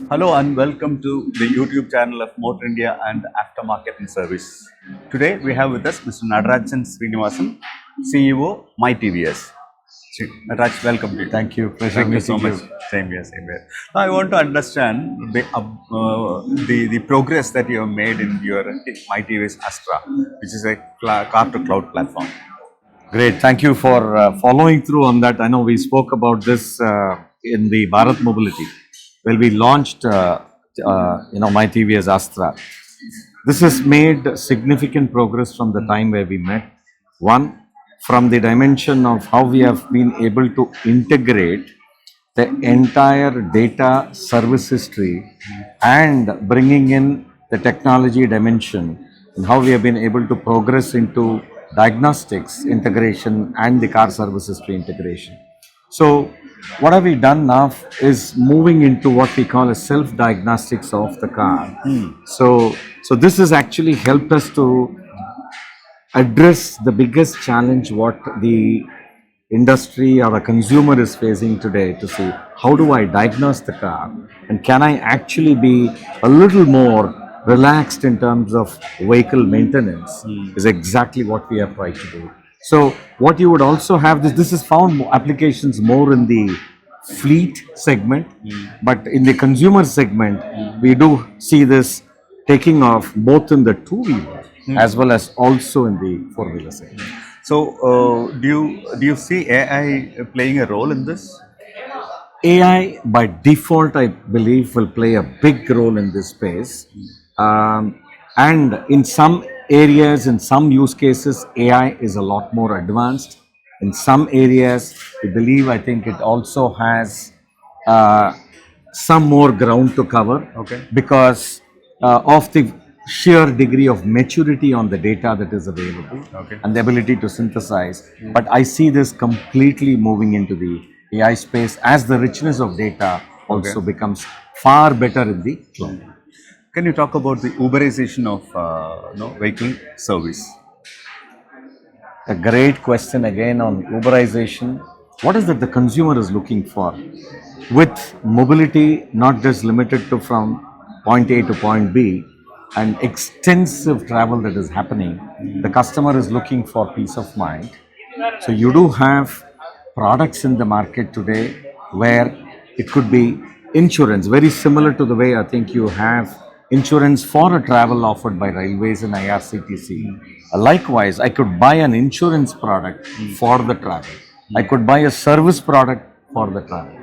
Hello and welcome to the YouTube channel of Motor India and Aftermarket Service. Today we have with us Mr. Natarajan Srinivasan, CEO myTVS. Nataraj, welcome to you. Thank you. Pleasure Thank you so meeting much. Same here, same here. Now I want to understand the progress that you have made in your myTVS Astra, which is a car to cloud platform. Great. Thank you for following through on that. I know we spoke about this in the Bharat Mobility. Well, we launched, myTVS Astra. This has made significant progress from the time where we met. One, from the dimension of how we have been able to integrate the entire data service history and bringing in the technology dimension and how we have been able to progress into diagnostics integration and the car service history integration. So what have we done now is moving into what we call a self-diagnostics of the car. So this has actually helped us to address the biggest challenge what the industry or a consumer is facing today, to see how do I diagnose the car and can I actually be a little more relaxed in terms of vehicle maintenance is exactly what we have tried to do. So what you would also have, this is found applications more in the fleet segment, but in the consumer segment we do see this taking off both in the two-wheeler as well as also in the four-wheeler segment. So do you see AI playing a role in this? AI by default, I believe, will play a big role in this space. And in some areas, in some use cases, AI is a lot more advanced. In some areas, I think it also has uh, some more ground to cover. Okay. Because of the sheer degree of maturity on the data that is available. Okay. And the ability to synthesize. But I see this completely moving into the AI space as the richness of data also becomes far better in the cloud. Can you talk about the uberization of vehicle service? A great question again on uberization. What is that the consumer is looking for? With mobility not just limited to from point A to point B and extensive travel that is happening, the customer is looking for peace of mind. So you do have products in the market today where it could be insurance, very similar to the way I think you have insurance for a travel offered by railways and IRCTC. Likewise, I could buy an insurance product for the travel. I could buy a service product for the travel.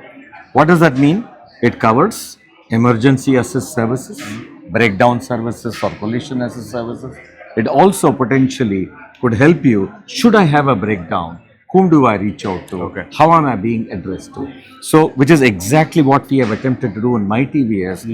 What does that mean? It covers emergency assist services, breakdown services or collision assist services. It also potentially could help you, should I have a breakdown, whom do I reach out to? Okay. How am I being addressed to? So, which is exactly what we have attempted to do in myTVS.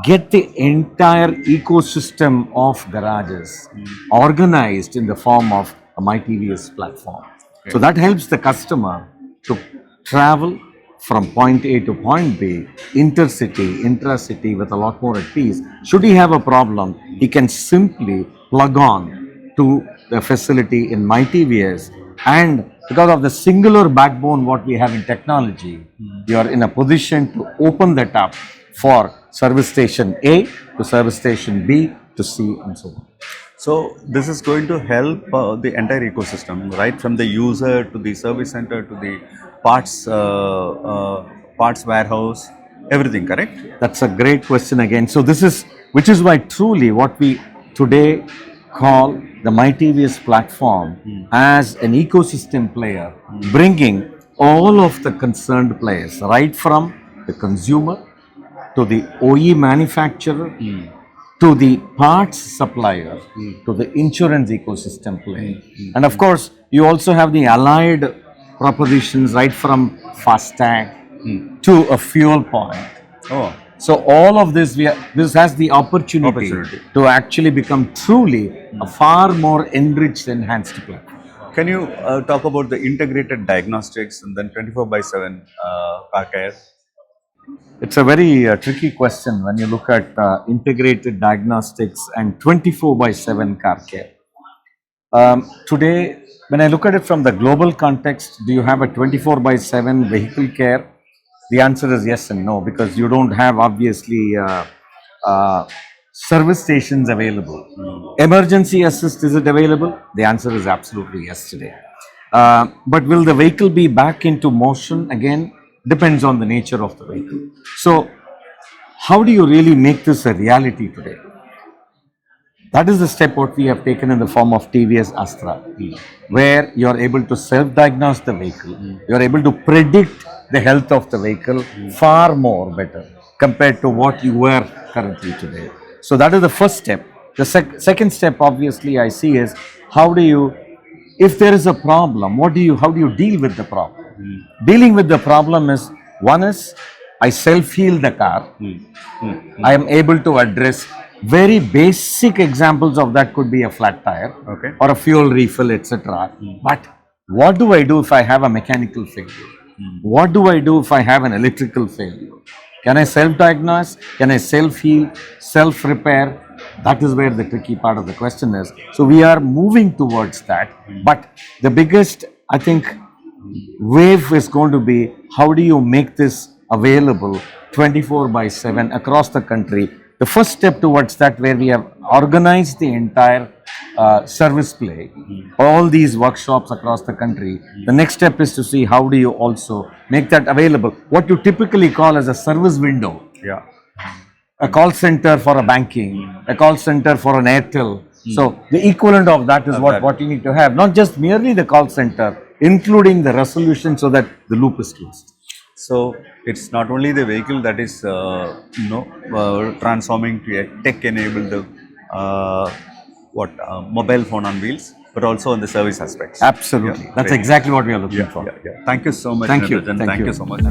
Get the entire ecosystem of garages organized in the form of a myTVS platform. Okay. So that helps the customer to travel from point A to point B, intercity, intracity with a lot more at peace. Should he have a problem, he can simply plug on to the facility in myTVS, and because of the singular backbone what we have in technology, you are in a position to open that up for service station A to service station B to C and so on. So this is going to help the entire ecosystem, right from the user to the service center to the parts warehouse, everything, correct? That's a great question again. So this is, which is why truly what we today call the myTVS platform as an ecosystem player, bringing all of the concerned players, right from the consumer to the OE manufacturer, to the parts supplier, to the insurance ecosystem player. And of course, you also have the allied propositions right from FASTag to a fuel point. Oh, So all of this, this has the opportunity to actually become truly a far more enriched, enhanced platform. can you talk about the integrated diagnostics and then 24/7 car care? It's a very tricky question when you look at integrated diagnostics and 24/7 car care. Today, when I look at it from the global context, do you have a 24/7 vehicle care? The answer is yes and no, because you don't have obviously service stations available. Emergency assist, is it available? The answer is absolutely yes today. But will the vehicle be back into motion again? Depends on the nature of the vehicle. So, how do you really make this a reality today? That is the step what we have taken in the form of TVS Astra, where you are able to self-diagnose the vehicle. You are able to predict the health of the vehicle far more better compared to what you were currently today. So that is the first step. The second step, obviously, I see is how do you, if there is a problem, how do you deal with the problem? Dealing with the problem is, one is, I self-heal the car. I am able to address very basic examples of that could be a flat tire or a fuel refill, etc. But what do I do if I have a mechanical failure? What do I do if I have an electrical failure? Can I self-diagnose? Can I self-heal, self-repair? That is where the tricky part of the question is. So we are moving towards that. But the biggest, I think, wave is going to be how do you make this available 24/7 across the country. The first step towards that, where we have organized the entire service play, all these workshops across the country. The next step is to see how do you also make that available, what you typically call as a service window. Yeah. A call center for a banking, a call center for an Airtel. So the equivalent of that is what you need to have, not just merely the call center, including the resolution so that the loop is closed. So it's not only the vehicle that is transforming to a tech-enabled mobile phone on wheels, but also on the service aspects. Absolutely, that's exactly what we are looking for. Thank you so much. Thank you. Thank you so much.